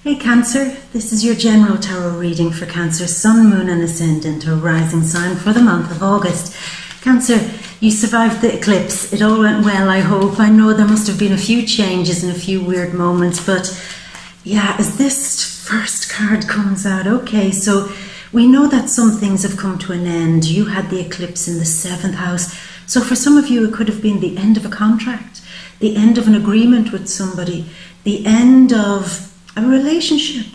Hey Cancer, this is your general tarot reading for Cancer, Sun, Moon and Ascendant, or rising sign for the month of August. Cancer, you survived the eclipse. It all went well, I hope. I know there must have been a few changes and a few weird moments, but yeah, as this first card comes out, okay, so we know that some things have come to an end. You had the eclipse in the 7th house. So for some of you, it could have been the end of a contract, the end of an agreement with somebody, the end of a relationship.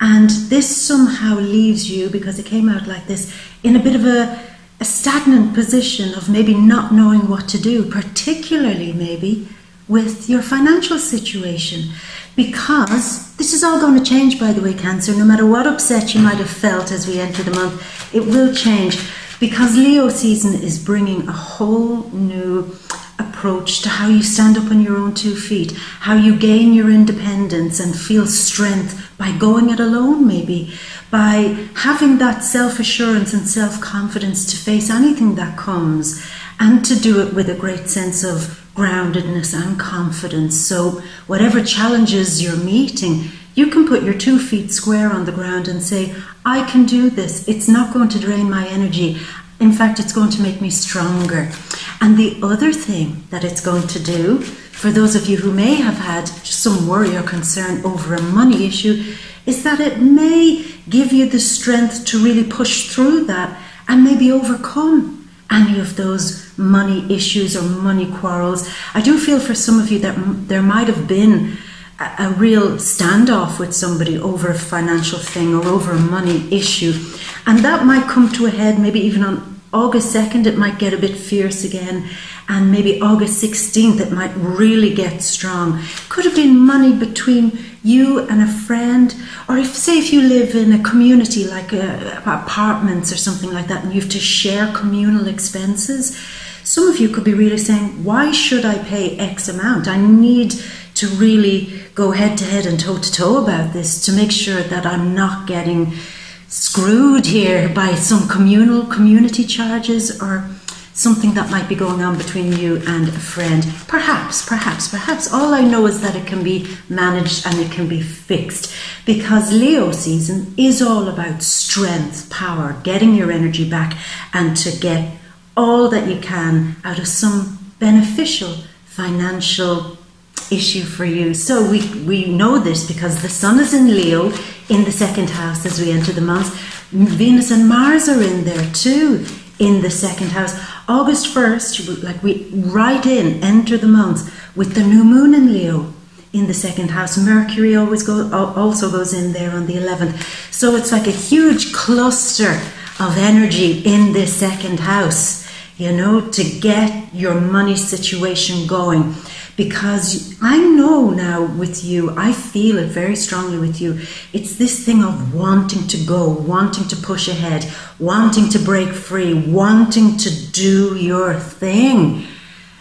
And this somehow leaves you, because it came out like this, in a bit of a stagnant position of maybe not knowing what to do, particularly maybe with your financial situation. Because this is all going to change, by the way, Cancer. No matter what upset you might have felt as we enter the month, it will change. Because Leo season is bringing a whole new approach to how you stand up on your own 2 feet, how you gain your independence and feel strength by going it alone, maybe, by having that self-assurance and self-confidence to face anything that comes, and to do it with a great sense of groundedness and confidence. So whatever challenges you're meeting, you can put your 2 feet square on the ground and say, I can do this. It's not going to drain my energy. In fact, it's going to make me stronger. And the other thing that it's going to do, for those of you who may have had just some worry or concern over a money issue, is that it may give you the strength to really push through that and maybe overcome any of those money issues or money quarrels. I do feel for some of you that there might have been a real standoff with somebody over a financial thing or over a money issue. And that might come to a head maybe even on August 2nd, it might get a bit fierce again. And maybe August 16th, it might really get strong. Could have been money between you and a friend. Or if you live in a community like apartments or something like that, and you have to share communal expenses, some of you could be really saying, why should I pay X amount? I need to really go head to head and toe to toe about this to make sure that I'm not getting screwed here by some community charges or something that might be going on between you and a friend. Perhaps. All I know is that it can be managed and it can be fixed, because Leo season is all about strength, power, getting your energy back, and to get all that you can out of some beneficial financial issue for you. So we know this because the Sun is in Leo in the 2nd house as we enter the month. Venus and Mars are in there too in the 2nd house. August 1st, we enter the month with the new moon in Leo in the 2nd house. Mercury also goes in there on the 11th. So it's like a huge cluster of energy in this 2nd house, to get your money situation going. Because I know now with you, I feel it very strongly with you, it's this thing of wanting to go, wanting to push ahead, wanting to break free, wanting to do your thing.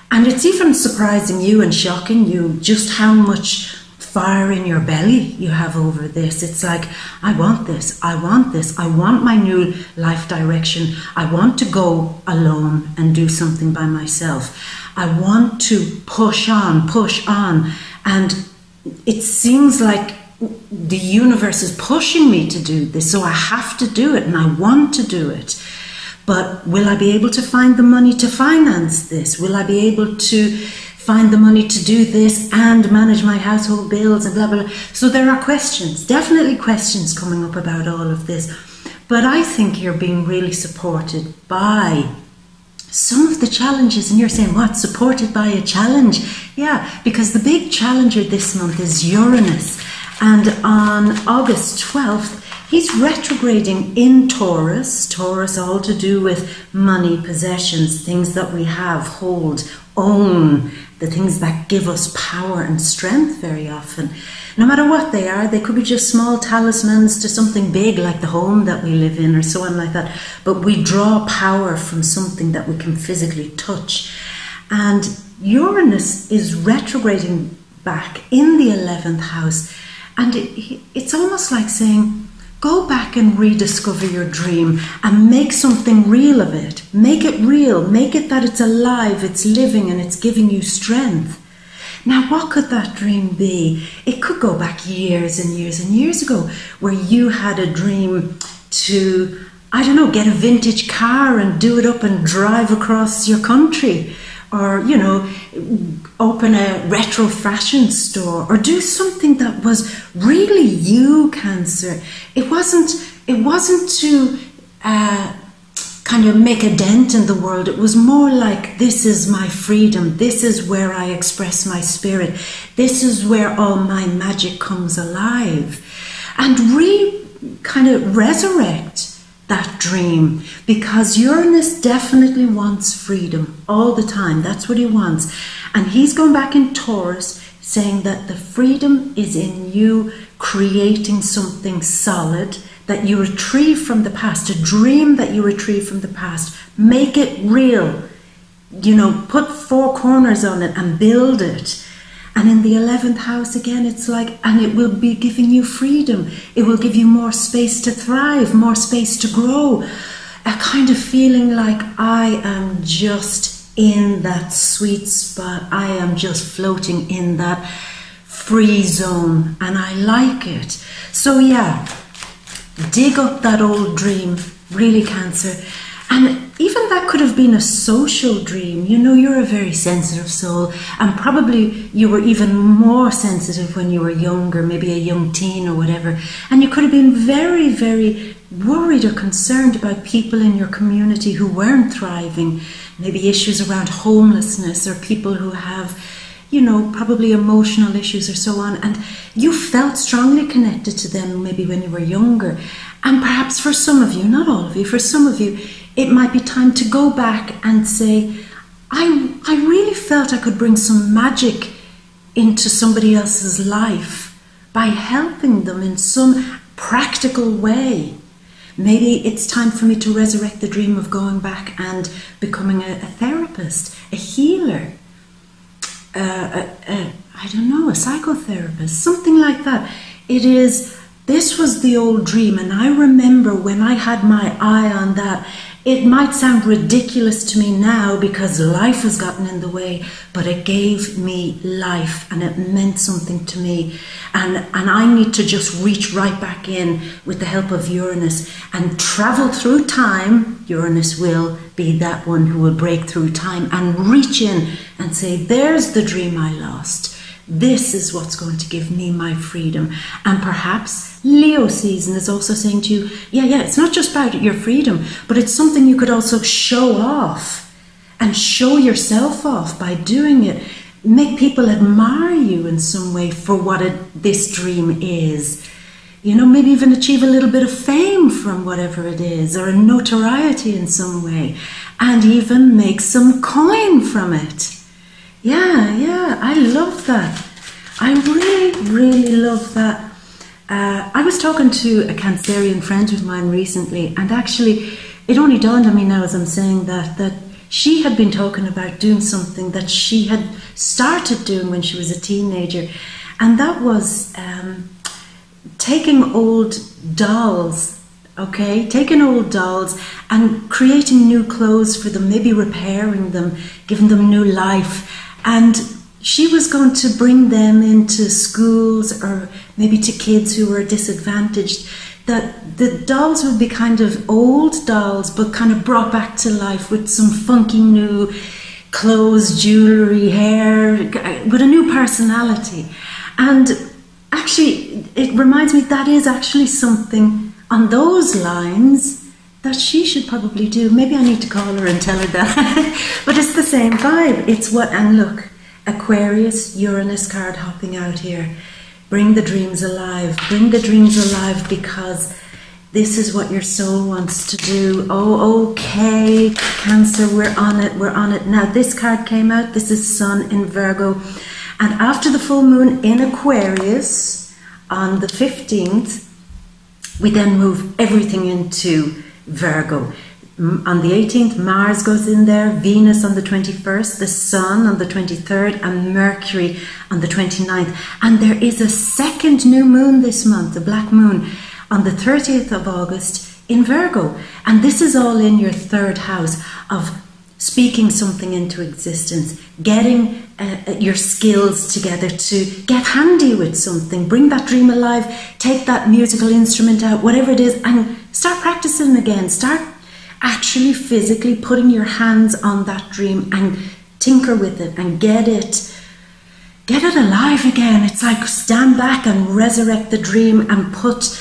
And it's even surprising you and shocking you just how much fire in your belly you have over this. It's like, I want this, I want my new life direction, I want to go alone and do something by myself. I want to push on, and it seems like the universe is pushing me to do this, so I have to do it, and I want to do it. But will I be able to find the money to finance this? Will I be able to find the money to do this and manage my household bills and blah, blah, blah? So there are questions, definitely questions coming up about all of this. But I think you're being really supported by some of the challenges, and you're saying, what, supported by a challenge? Yeah, because the big challenger this month is Uranus, and on August 12th, he's retrograding in Taurus. Taurus, all to do with money, possessions, things that we have, hold, own, the things that give us power and strength very often. No matter what they are, they could be just small talismans to something big like the home that we live in or so on like that. But we draw power from something that we can physically touch. And Uranus is retrograding back in the 11th house. And it's almost like saying, go back and rediscover your dream and make something real of it. Make it real. Make it that it's alive, it's living, and it's giving you strength. Now, what could that dream be? It could go back years and years and years ago, where you had a dream to, I don't know, get a vintage car and do it up and drive across your country, or, you know, open a retro fashion store, or do something that was really you, Cancer. It wasn't to kind of make a dent in the world. It was more like, this is my freedom. This is where I express my spirit. This is where all my magic comes alive. And kind of resurrect that dream, because Uranus definitely wants freedom all the time. That's what he wants. And he's going back in Taurus, saying that the freedom is in you creating something solid that you retrieve from the past, a dream that you retrieve from the past. Make it real. You know, put 4 corners on it and build it. And in the 11th house again, it's like, and it will be giving you freedom. It will give you more space to thrive, more space to grow. A kind of feeling like, I am just in that sweet spot. I am just floating in that free zone, and I like it. So yeah, dig up that old dream, really, Cancer. And even that could have been a social dream. You know, you're a very sensitive soul, and probably you were even more sensitive when you were younger, maybe a young teen or whatever. And you could have been very, very worried or concerned about people in your community who weren't thriving, maybe issues around homelessness, or people who have, you know, probably emotional issues or so on. And you felt strongly connected to them maybe when you were younger. And perhaps for some of you, not all of you, for some of you, it might be time to go back and say, I really felt I could bring some magic into somebody else's life by helping them in some practical way. Maybe it's time for me to resurrect the dream of going back and becoming a therapist, a healer, I don't know, a psychotherapist, something like that. This was the old dream, and I remember when I had my eye on that. It might sound ridiculous to me now because life has gotten in the way, but it gave me life and it meant something to me. And I need to just reach right back in with the help of Uranus and travel through time. Uranus will be that one who will break through time and reach in and say, there's the dream I lost. This is what's going to give me my freedom. And perhaps Leo season is also saying to you, yeah, it's not just about your freedom, but it's something you could also show off and show yourself off by doing it. Make people admire you in some way for what this dream is. You know, maybe even achieve a little bit of fame from whatever it is, or a notoriety in some way, and even make some coin from it. Yeah, I love that. I really, really love that. I was talking to a Cancerian friend of mine recently, and actually it only dawned on me now as I'm saying that she had been talking about doing something that she had started doing when she was a teenager, and that was taking old dolls, taking old dolls and creating new clothes for them, maybe repairing them, giving them new life. And she was going to bring them into schools or maybe to kids who were disadvantaged. That the dolls would be kind of old dolls, but kind of brought back to life with some funky new clothes, jewellery, hair, with a new personality. And actually, it reminds me that is actually something on those lines that she should probably do. Maybe I need to call her and tell her that. But it's the same vibe. It's what, and look, Aquarius, Uranus card hopping out here. Bring the dreams alive. Bring the dreams alive, because this is what your soul wants to do. Oh, okay, Cancer, we're on it, we're on it. Now, this card came out. This is Sun in Virgo. And after the full moon in Aquarius on the 15th, we then move everything into Virgo. On the 18th, Mars goes in there, Venus on the 21st, the Sun on the 23rd, and Mercury on the 29th. And there is a second new moon this month, the black moon, on the 30th of August in Virgo. And this is all in your third house of speaking something into existence, getting your skills together to get handy with something, bring that dream alive, take that musical instrument out, whatever it is, and start practicing again. Start actually physically putting your hands on that dream and tinker with it and get it alive again. It's like stand back and resurrect the dream and put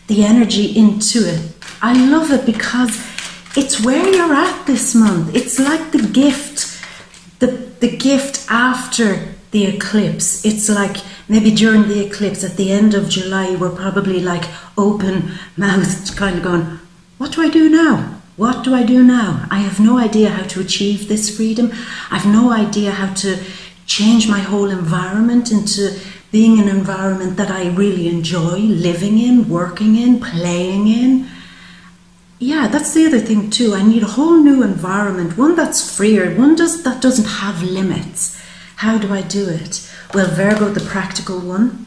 the energy into it. I love it because it's where you're at this month. It's like the gift, the gift after the eclipse. It's like maybe during the eclipse at the end of July, we're probably like open-mouthed, kind of going, what do I do now? What do I do now? I have no idea how to achieve this freedom. I have no idea how to change my whole environment into being an environment that I really enjoy living in, working in, playing in. Yeah, that's the other thing too. I need a whole new environment, one that's freer, one that doesn't have limits. How do I do it? Well, Virgo, the practical one,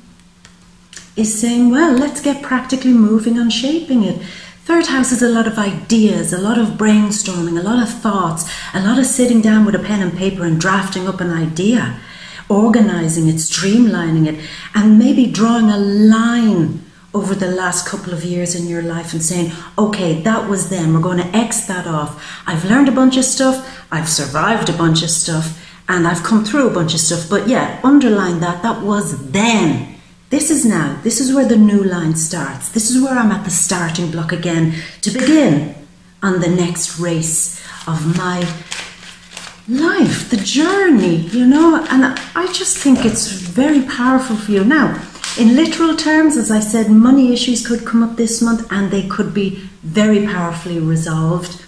is saying, well, let's get practically moving on shaping it. Third house is a lot of ideas, a lot of brainstorming, a lot of thoughts, a lot of sitting down with a pen and paper and drafting up an idea, organizing it, streamlining it, and maybe drawing a line over the last couple of years in your life and saying, okay, that was then, we're going to X that off. I've learned a bunch of stuff, I've survived a bunch of stuff, and I've come through a bunch of stuff, but yeah, underline that was then. This is now. This is where the new line starts. This is where I'm at the starting block again to begin on the next race of my life, the journey, you know, and I just think it's very powerful for you. Now, in literal terms, as I said, money issues could come up this month and they could be very powerfully resolved.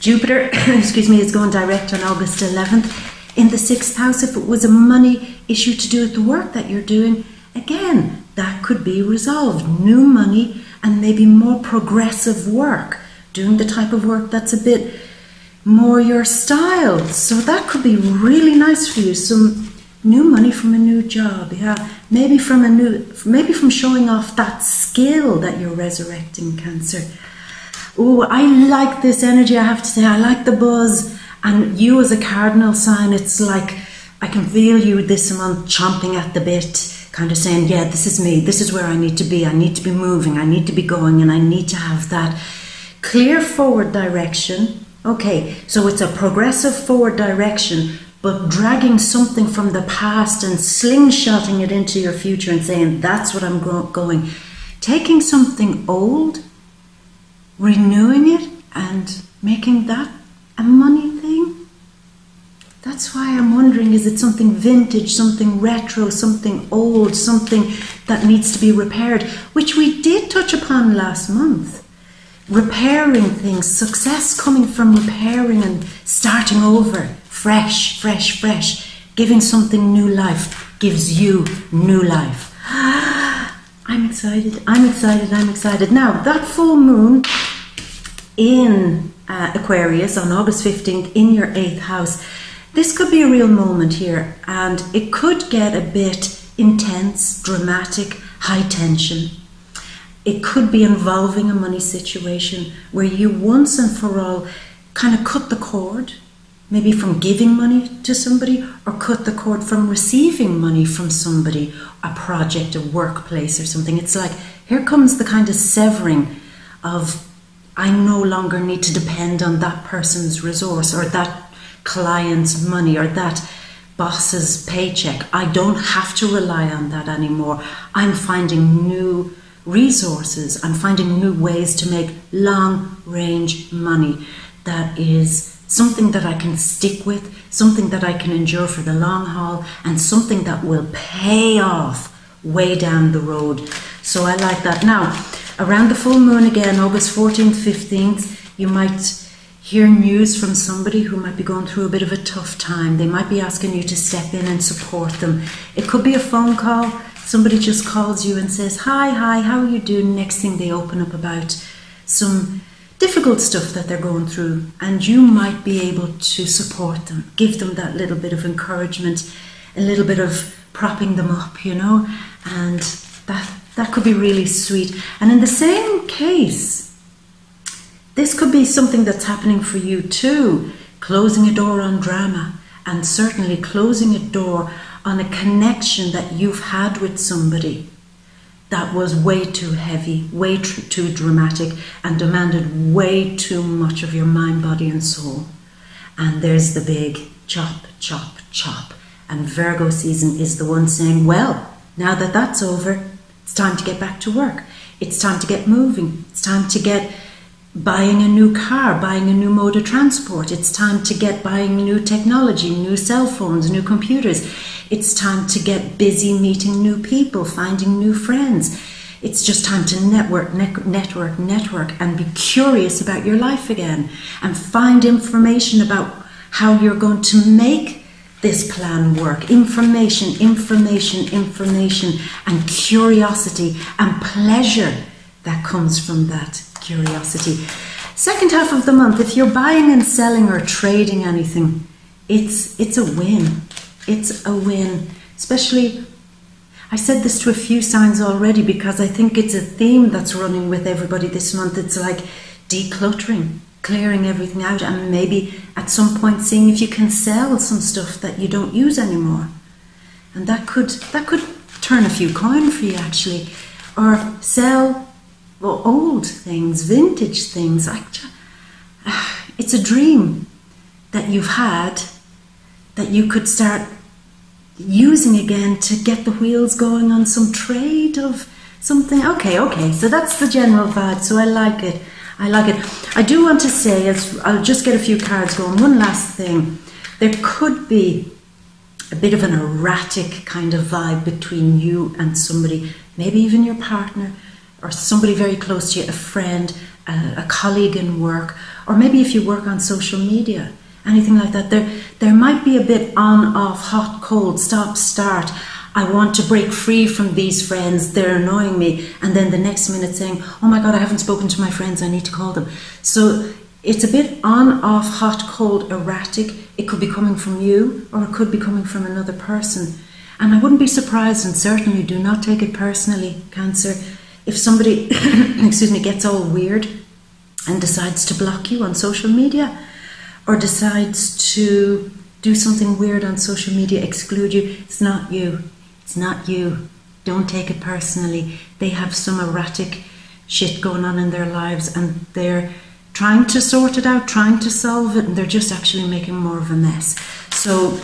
Jupiter, excuse me, is going direct on August 11th in the 6th house. If it was a money issue to do with the work that you're doing, again, that could be resolved. New money and maybe more progressive work, doing the type of work that's a bit more your style. So that could be really nice for you. Some new money from a new job, yeah. Maybe from showing off that skill that you're resurrecting, Cancer. Oh, I like this energy, I have to say. I like the buzz. And you as a cardinal sign, it's like I can feel you this month chomping at the bit, kind of saying, yeah, this is me, this is where I need to be moving, I need to be going, and I need to have that clear forward direction. Okay, so it's a progressive forward direction, but dragging something from the past and slingshotting it into your future and saying, that's what I'm going. Taking something old, renewing it, and making that a money thing. That's why I'm wondering, is it something vintage, something retro, something old, something that needs to be repaired, which we did touch upon last month. Repairing things, success coming from repairing and starting over, fresh. Giving something new life gives you new life. I'm excited. Now, that full moon in Aquarius on August 15th in your 8th house, this could be a real moment here, and it could get a bit intense, dramatic, high tension. It could be involving a money situation where you once and for all kind of cut the cord, maybe from giving money to somebody, or cut the cord from receiving money from somebody, a project, a workplace or something. It's like, here comes the kind of severing of, I no longer need to depend on that person's resource or that client's money or that boss's paycheck. I don't have to rely on that anymore. I'm finding new resources. I'm finding new ways to make long-range money that is something that I can stick with, something that I can endure for the long haul, and something that will pay off way down the road. So I like that. Now, around the full moon again, August 14th, 15th, you might hear news from somebody who might be going through a bit of a tough time. They might be asking you to step in and support them. It could be a phone call. Somebody just calls you and says, hi, how are you doing? Next thing they open up about some difficult stuff that they're going through, and you might be able to support them, give them that little bit of encouragement, a little bit of propping them up, you know, and that could be really sweet. And in the same case, this could be something that's happening for you too. closing a door on drama, and certainly closing a door on a connection that you've had with somebody that was way too heavy, way too dramatic, and demanded way too much of your mind, body and soul. And there's the big chop, chop, chop. And Virgo season is the one saying, well, now that that's over, it's time to get back to work. It's time to get moving. It's time to get buying a new car, buying a new mode of transport. It's time to get buying new technology, new cell phones, new computers. It's time to get busy meeting new people, finding new friends. It's just time to network, and be curious about your life again, and find information about how you're going to make this plan work. Information, and curiosity and pleasure that comes from that curiosity. Second half of the month, if you're buying and selling or trading anything, it's a win. It's a win. Especially, I said this to a few signs already because I think it's a theme that's running with everybody this month. It's like decluttering, clearing everything out, and maybe at some point seeing if you can sell some stuff that you don't use anymore. And that could turn a few coin for you, actually. Or sell old things, vintage things. It's a dream that you've had that you could start using again to get the wheels going on some trade of something. Okay, so that's the general vibe, so I like it. I do want to say, I'll just get a few cards going, one last thing. There could be a bit of an erratic kind of vibe between you and somebody, maybe even your partner, or somebody very close to you, a friend, a colleague in work, or maybe if you work on social media, anything like that. There might be a bit on, off, hot, cold, stop, start. I want to break free from these friends, they're annoying me. And then the next minute saying, oh my God, I haven't spoken to my friends, I need to call them. So it's a bit on, off, hot, cold, erratic. It could be coming from you, or it could be coming from another person. And I wouldn't be surprised, and certainly do not take it personally, Cancer, if somebody gets all weird and decides to block you on social media, or decides to do something weird on social media, exclude you. It's not you. It's not you. Don't take it personally. They have some erratic shit going on in their lives, and they're trying to sort it out, trying to solve it, and they're just actually making more of a mess. So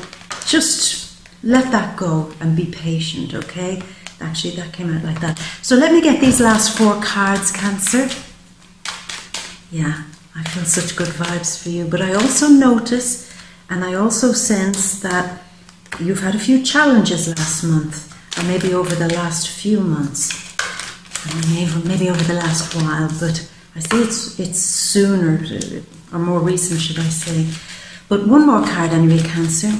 just let that go and be patient, okay? Actually, that came out like that. So let me get these last 4 cards, Cancer. Yeah, I feel such good vibes for you. But I also notice, and I also sense that you've had a few challenges last month, or maybe over the last few months, and maybe over the last while, but I see it's sooner, or more recent, should I say. But one more card anyway, Cancer.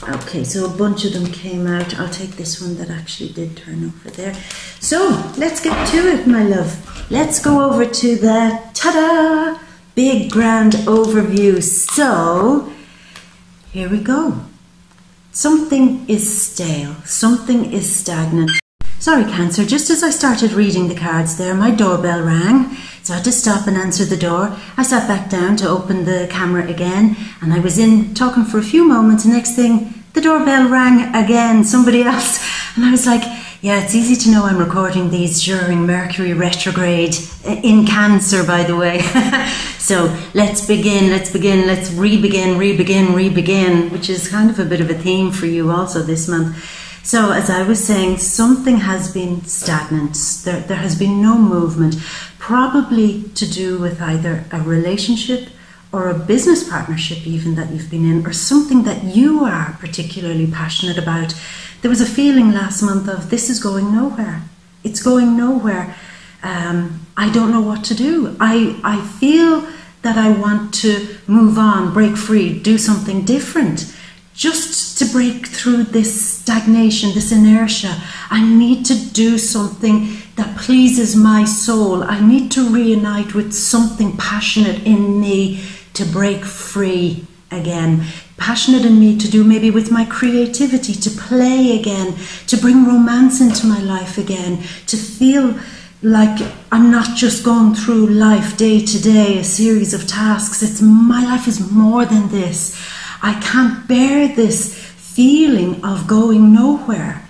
Okay, so a bunch of them came out. I'll take this one that actually did turn over there. So, let's get to it, my love. Let's go over to the, ta-da, big grand overview. So, here we go. Something is stale. Something is stagnant. Sorry, Cancer, just as I started reading the cards there, my doorbell rang. So I had to stop and answer the door. I sat back down to open the camera again, and I was in talking for a few moments, and next thing, the doorbell rang again, somebody else. And I was like, yeah, it's easy to know I'm recording these during Mercury retrograde in Cancer, by the way. So let's begin, let's re-begin, which is kind of a bit of a theme for you also this month. So as I was saying, something has been stagnant. There has been no movement, probably to do with either a relationship or a business partnership even that you've been in, or something that you are particularly passionate about. There was a feeling last month of, this is going nowhere. It's going nowhere. I don't know what to do. I feel that I want to move on, break free, do something different. Just to break through this stagnation, this inertia, I need to do something that pleases my soul. I need to reunite with something passionate in me to break free again. Passionate in me to do maybe with my creativity, to play again, to bring romance into my life again, to feel like I'm not just going through life day to day, a series of tasks. My life is more than this. I can't bear this feeling of going nowhere.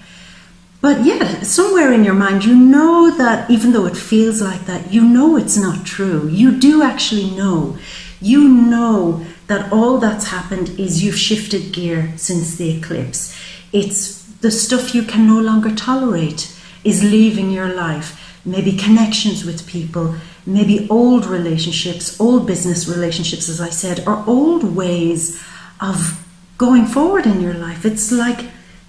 But yet, somewhere in your mind, you know that even though it feels like that, you know it's not true. You do actually know. You know that all that's happened is you've shifted gear since the eclipse. It's the stuff you can no longer tolerate is leaving your life. Maybe connections with people, maybe old relationships, old business relationships, as I said, or old ways of going forward in your life. It's like,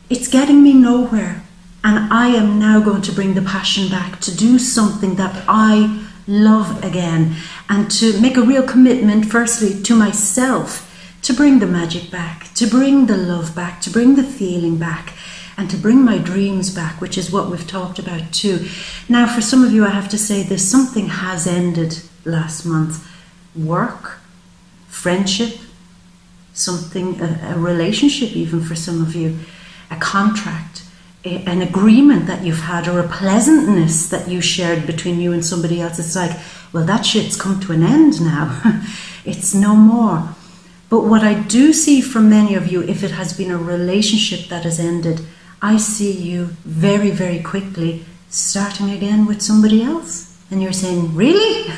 it's getting me nowhere. And I am now going to bring the passion back to do something that I love again, and to make a real commitment, firstly, to myself, to bring the magic back, to bring the love back, to bring the feeling back, and to bring my dreams back, which is what we've talked about too. Now, for some of you, I have to say this, something has ended last month. Work, friendship, something, a relationship even for some of you, a contract, an agreement that you've had, or a pleasantness that you shared between you and somebody else. It's like, well, that shit's come to an end now. It's no more. But what I do see from many of you, if it has been a relationship that has ended, I see you very, very quickly starting again with somebody else. And you're saying, really?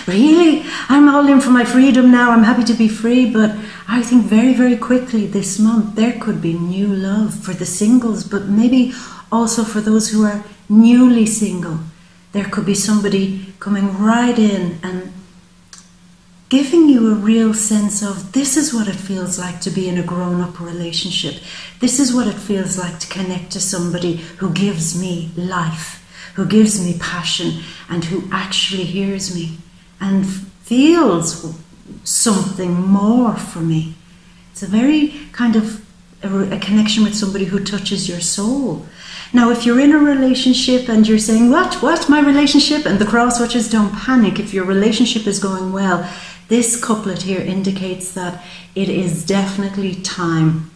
Really? I'm all in for my freedom now. I'm happy to be free. But I think very, very quickly this month, there could be new love for the singles, but maybe also for those who are newly single. There could be somebody coming right in and giving you a real sense of, this is what it feels like to be in a grown-up relationship. This is what it feels like to connect to somebody who gives me life, who gives me passion, and who actually hears me and feels something more for me. It's a very kind of a connection with somebody who touches your soul. Now, if you're in a relationship and you're saying, what, my relationship? And the cross watchers, don't panic. If your relationship is going well, this couplet here indicates that it is definitely time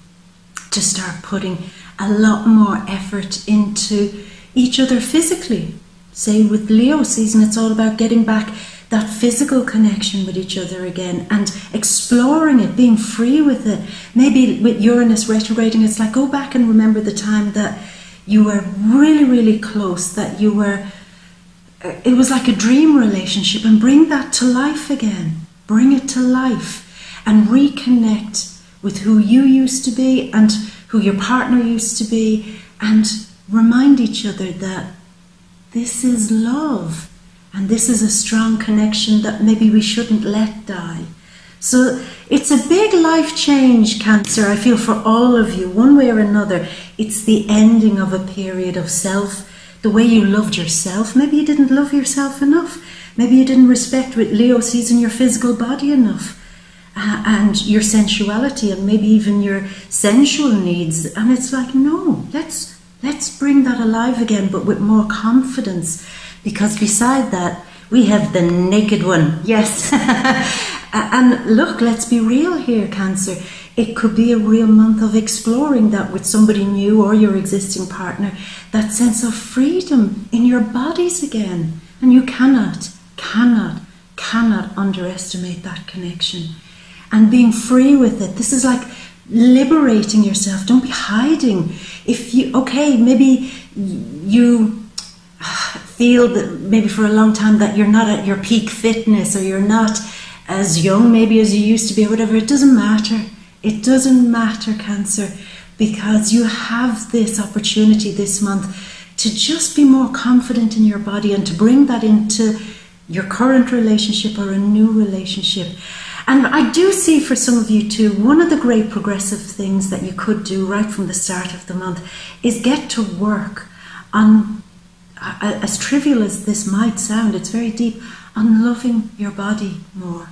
to start putting a lot more effort into each other physically. Say with Leo season, it's all about getting back that physical connection with each other again and exploring it, being free with it. Maybe with Uranus retrograding, it's like, go back and remember the time that you were really, really close, that you were, it was like a dream relationship, and bring that to life again. Bring it to life and reconnect with who you used to be and who your partner used to be, and remind each other that this is love and this is a strong connection that maybe we shouldn't let die. So it's a big life change, Cancer, I feel, for all of you, one way or another. It's the ending of a period of self, the way you loved yourself. Maybe you didn't love yourself enough. Maybe you didn't respect, with Leo season, your physical body enough, and your sensuality, and maybe even your sensual needs. And it's like, no, let's bring that alive again, but with more confidence. Because beside that, we have the naked one. Yes. And look, let's be real here, Cancer. It could be a real month of exploring that with somebody new or your existing partner, that sense of freedom in your bodies again. And you cannot underestimate that connection. And being free with it. This is like liberating yourself. Don't be hiding. If you, okay, maybe you feel that maybe for a long time that you're not at your peak fitness, or you're not as young maybe as you used to be, or whatever. It doesn't matter. It doesn't matter, Cancer, because you have this opportunity this month to just be more confident in your body and to bring that into your current relationship or a new relationship. And I do see for some of you too, one of the great progressive things that you could do right from the start of the month is get to work on, as trivial as this might sound, it's very deep, on loving your body more.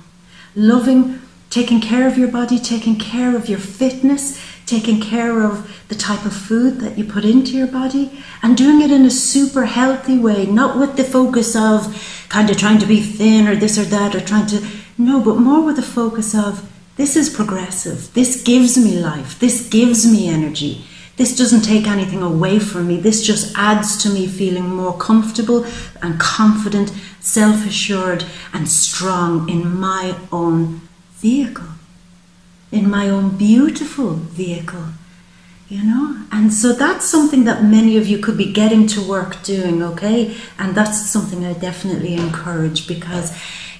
Loving, taking care of your body, taking care of your fitness, taking care of the type of food that you put into your body, and doing it in a super healthy way, not with the focus of kind of trying to be thin or this or that, or trying to, no, but more with the focus of, this is progressive, this gives me life, this gives me energy, This doesn't take anything away from me. This just adds to me feeling more comfortable and confident, self-assured and strong in my own vehicle, in my own beautiful vehicle, you know. And so that's something that many of you could be getting to work doing, okay? And that's something I definitely encourage, because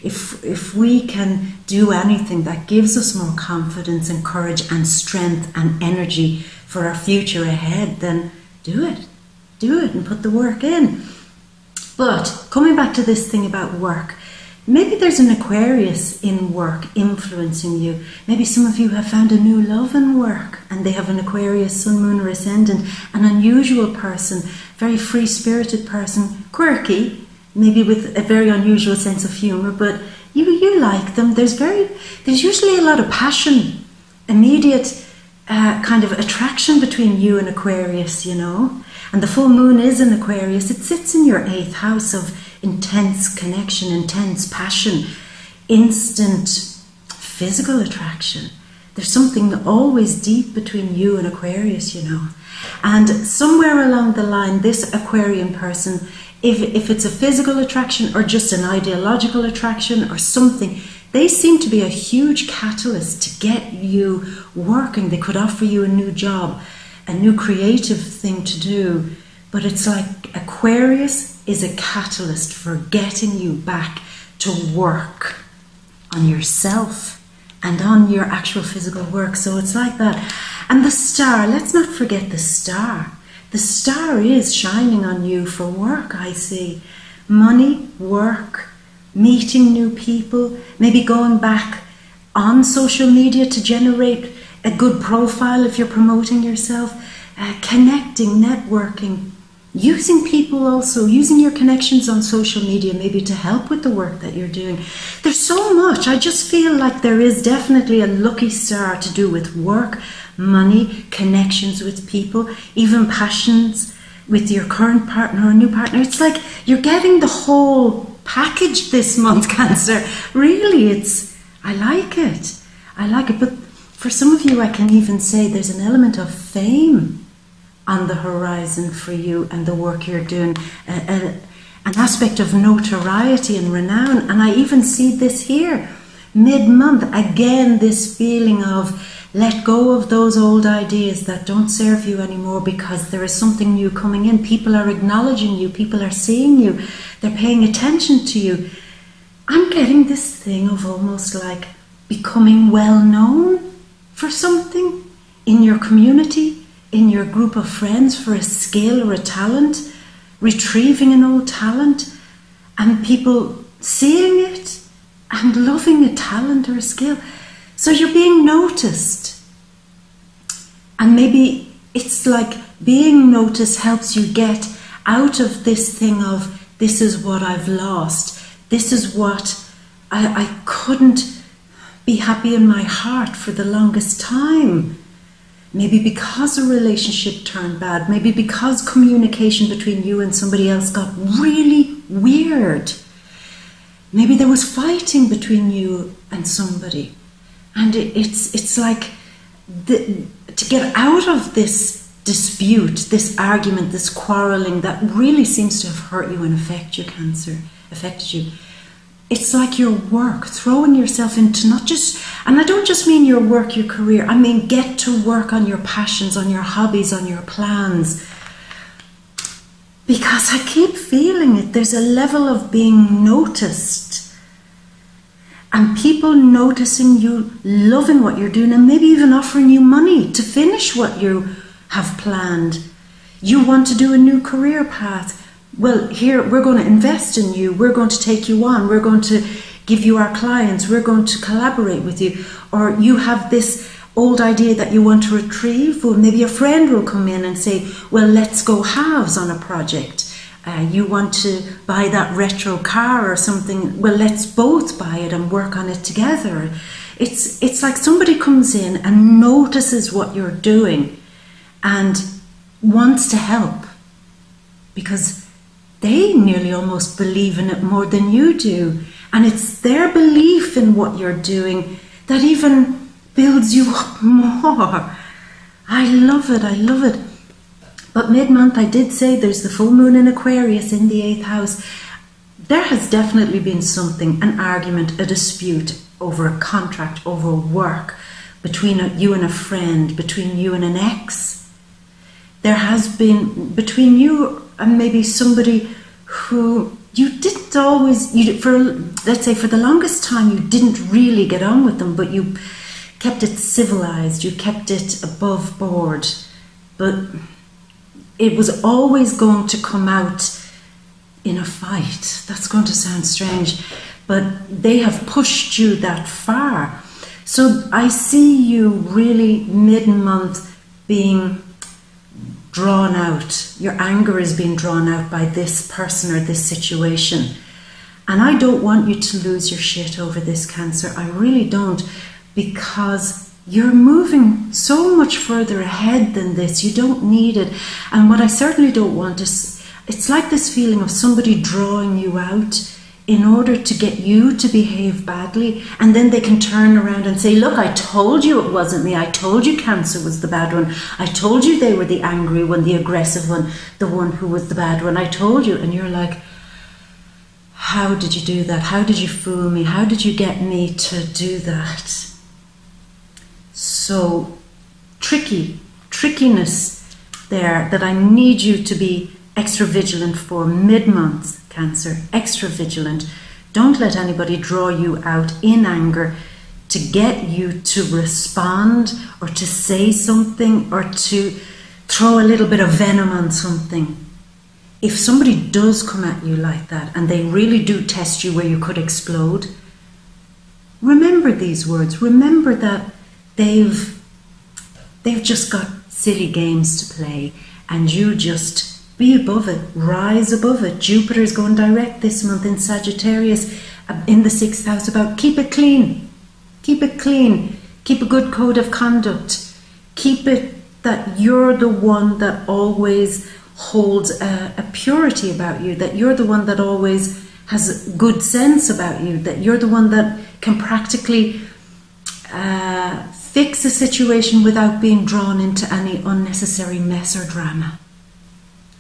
if we can do anything that gives us more confidence and courage and strength and energy for our future ahead, then do it. Do it and put the work in. But coming back to this thing about work, maybe there's an Aquarius in work influencing you. Maybe some of you have found a new love in work, and they have an Aquarius sun, moon or ascendant, an unusual person, very free-spirited person, quirky, maybe with a very unusual sense of humour, but you like them. There's usually a lot of passion, immediate kind of attraction between you and Aquarius, you know. And the full moon is in Aquarius. It sits in your 8th house of intense connection, intense passion, instant physical attraction. There's something always deep between you and Aquarius, you know. And somewhere along the line, this Aquarian person, if it's a physical attraction or just an ideological attraction or something, they seem to be a huge catalyst to get you working. They could offer you a new job, a new creative thing to do. But it's like Aquarius is a catalyst for getting you back to work on yourself and on your actual physical work. So it's like that. And the star, let's not forget the star. The star is shining on you for work, I see. Money, work, meeting new people, maybe going back on social media to generate a good profile if you're promoting yourself, connecting, networking, using people also, using your connections on social media maybe to help with the work that you're doing. There's so much. I just feel like there is definitely a lucky star to do with work, money, connections with people, even passions with your current partner or new partner. It's like you're getting the whole package this month, Cancer. Really, I like it. I like it. But for some of you, I can even say there's an element of fame on the horizon for you and the work you're doing, an aspect of notoriety and renown. And I even see this here, mid-month, again, this feeling of let go of those old ideas that don't serve you anymore, because there is something new coming in. People are acknowledging you. People are seeing you. They're paying attention to you. I'm getting this thing of almost like becoming well known for something in your community, in your group of friends, for a skill or a talent, retrieving an old talent, and people seeing it and loving a talent or a skill. So you're being noticed. And maybe it's like being noticed helps you get out of this thing of, this is what I've lost. This is what I couldn't be happy in my heart for the longest time. Maybe because a relationship turned bad. Maybe because communication between you and somebody else got really weird. Maybe there was fighting between you and somebody. And it's like to get out of this dispute, this argument, this quarrelling that really seems to have hurt you and affected you. It's like your work, throwing yourself into not just, and I don't just mean your work, your career, I mean get to work on your passions, on your hobbies, on your plans. Because I keep feeling it, there's a level of being noticed. And people noticing you, loving what you're doing, and maybe even offering you money to finish what you have planned. You want to do a new career path. Well, here, we're going to invest in you. We're going to take you on. We're going to give you our clients. We're going to collaborate with you. Or you have this old idea that you want to retrieve. Well, maybe a friend will come in and say, well, let's go halves on a project. You want to buy that retro car or something, well, let's both buy it and work on it together. It's like somebody comes in and notices what you're doing and wants to help because they nearly almost believe in it more than you do. And it's their belief in what you're doing that even builds you up more. I love it, I love it. But mid-month, I did say there's the full moon in Aquarius in the 8th house. There has definitely been something, an argument, a dispute over a contract, over work, between you and a friend, between you and an ex. There has been between you and maybe somebody who you didn't always, let's say for the longest time, you didn't really get on with them, but you kept it civilized, you kept it above board. But it was always going to come out in a fight. That's going to sound strange, but they have pushed you that far. So I see you really mid-month being drawn out. Your anger is being drawn out by this person or this situation. And I don't want you to lose your shit over this, Cancer. I really don't, because you're moving so much further ahead than this. You don't need it. And what I certainly don't want is, it's like this feeling of somebody drawing you out in order to get you to behave badly, and then they can turn around and say, look, I told you it wasn't me. I told you Cancer was the bad one. I told you they were the angry one, the aggressive one, the one who was the bad one. I told you. And you're like, how did you do that? How did you fool me? How did you get me to do that? So trickiness there that I need you to be extra vigilant for mid-month, Cancer. Extra vigilant. Don't let anybody draw you out in anger to get you to respond or to say something or to throw a little bit of venom on something. If somebody does come at you like that and they really do test you where you could explode, remember these words. Remember that they've just got silly games to play, and you just be above it, rise above it. Jupiter is going direct this month in Sagittarius in the 6th house about keep it clean. Keep it clean. Keep a good code of conduct. Keep it that you're the one that always holds a purity about you, that you're the one that always has good sense about you, that you're the one that can practically fix a situation without being drawn into any unnecessary mess or drama.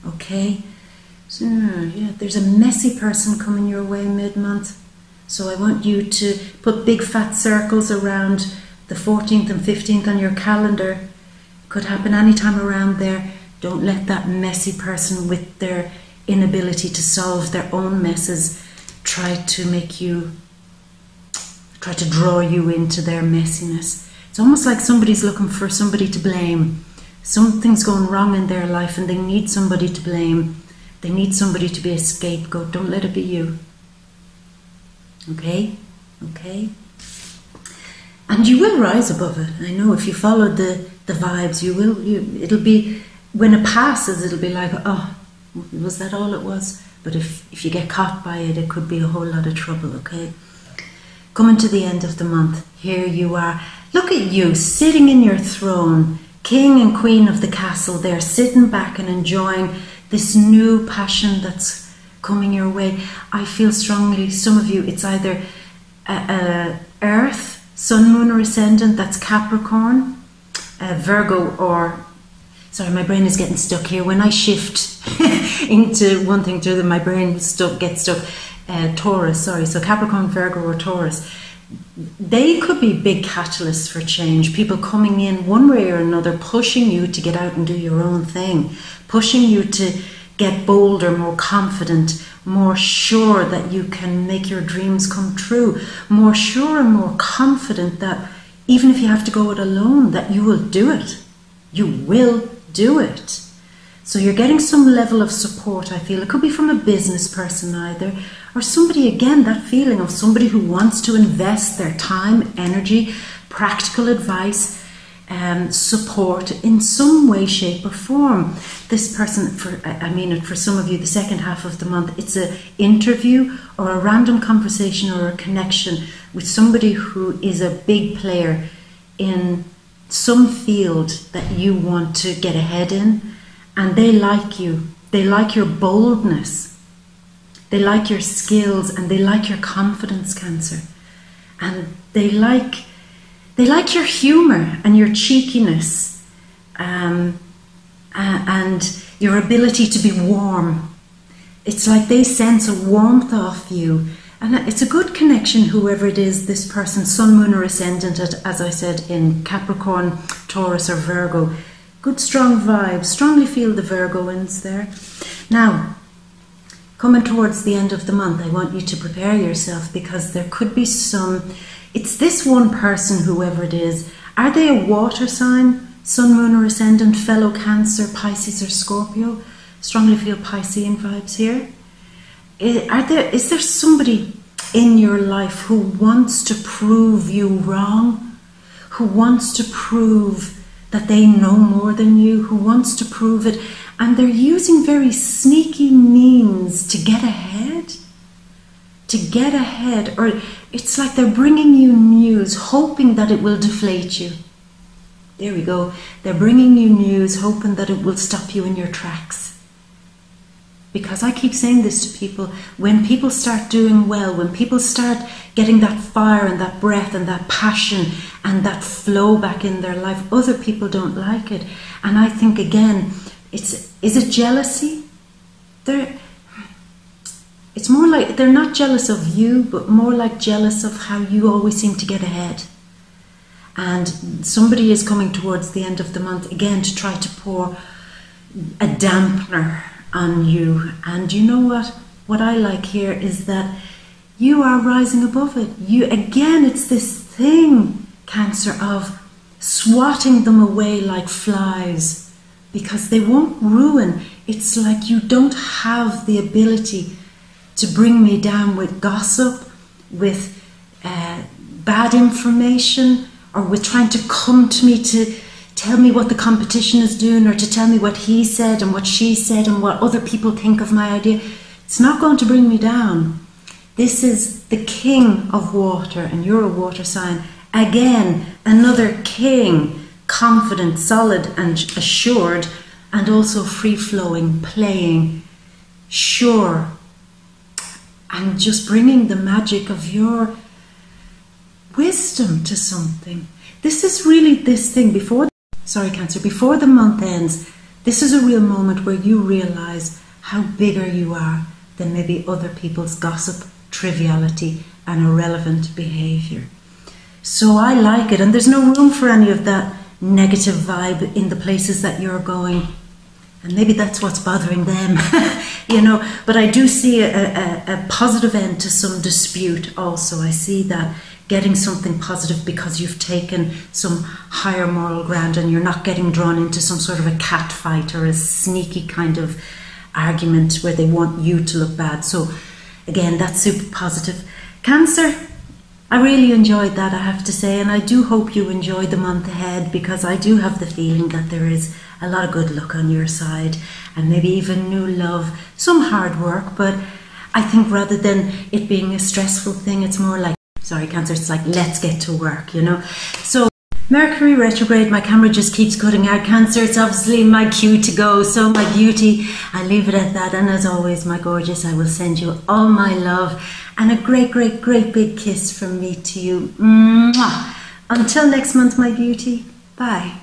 Okay, so yeah, there's a messy person coming your way mid-month. So I want you to put big fat circles around the 14th and 15th on your calendar. Could happen anytime around there. Don't let that messy person with their inability to solve their own messes try to draw you into their messiness. It's almost like somebody's looking for somebody to blame. Something's going wrong in their life and they need somebody to blame. They need somebody to be a scapegoat. Don't let it be you. Okay? Okay? And you will rise above it. I know if you follow the vibes, you will. It'll be, when it passes, it'll be like, oh, was that all it was? But if you get caught by it, it could be a whole lot of trouble, okay? Coming to the end of the month, here you are. Look at you, sitting in your throne, king and queen of the castle there, sitting back and enjoying this new passion that's coming your way. I feel strongly, some of you, it's either Earth, Sun, Moon or Ascendant, that's Capricorn, Virgo or... Sorry, my brain is getting stuck here. When I shift into one thing to the other, my brain gets stuck. Taurus, sorry, so Capricorn, Virgo or Taurus. They could be big catalysts for change. People coming in one way or another, pushing you to get out and do your own thing, pushing you to get bolder, more confident, more sure that you can make your dreams come true, more sure and more confident that even if you have to go it alone, that you will do it. You will do it. So you're getting some level of support, I feel. It could be from a business person either, or somebody, again, that feeling of somebody who wants to invest their time, energy, practical advice, support in some way, shape or form. This person, for some of you, the second half of the month, it's an interview or a random conversation or a connection with somebody who is a big player in some field that you want to get ahead in. And they like you. They like your boldness. They like your skills and they like your confidence, Cancer. And they like your humour and your cheekiness. and your ability to be warm. It's like they sense a warmth off you. And it's a good connection, whoever it is, this person, Sun, Moon or Ascendant, as I said, in Capricorn, Taurus or Virgo. Good strong vibes. Strongly feel the Virgoans there. Now, coming towards the end of the month, I want you to prepare yourself, because there could be it's this one person, whoever it is. Are they a water sign, Sun, Moon or Ascendant, fellow Cancer, Pisces or Scorpio? Strongly feel Piscean vibes here. Is there somebody in your life who wants to prove you wrong? Who wants to prove that they know more than you? Who wants to prove it? And they're using very sneaky means to get ahead? To get ahead. Or it's like they're bringing you news, hoping that it will deflate you. There we go. They're bringing you news, hoping that it will stop you in your tracks. Because I keep saying this to people, when people start doing well, when people start getting that fire and that breath and that passion and that flow back in their life, other people don't like it. And I think, again, is it jealousy? It's more like they're not jealous of you, but more like jealous of how you always seem to get ahead. And somebody is coming towards the end of the month, again, to try to pour a dampener on you. And you know what I like here is that you are rising above it. Again, it's this thing, Cancer, of swatting them away like flies, because they won't ruin. It's like you don't have the ability to bring me down with gossip, with bad information, or with trying to come to me to tell me what the competition is doing, or to tell me what he said and what she said and what other people think of my idea. It's not going to bring me down. This is the king of water, and you're a water sign. Again, another king, confident, solid and assured, and also free-flowing, playing, sure, and just bringing the magic of your wisdom to something. This is really this thing Cancer, before the month ends, this is a real moment where you realize how bigger you are than maybe other people's gossip, triviality and irrelevant behavior. So I like it, and there's no room for any of that negative vibe in the places that you're going. And maybe that's what's bothering them, but I do see a positive end to some dispute also. I see that getting something positive because you've taken some higher moral ground and you're not getting drawn into some sort of a cat fight or a sneaky kind of argument where they want you to look bad. So again, that's super positive. Cancer, I really enjoyed that, I have to say, and I do hope you enjoy the month ahead, because I do have the feeling that there is a lot of good luck on your side, and maybe even new love, some hard work, but I think rather than it being a stressful thing, it's more like, Cancer, it's like, let's get to work, So, Mercury retrograde, my camera just keeps cutting out, Cancer. It's obviously my cue to go, so my beauty, I leave it at that. And as always, my gorgeous, I will send you all my love and a great, great, great big kiss from me to you. Mwah. Until next month, my beauty, bye.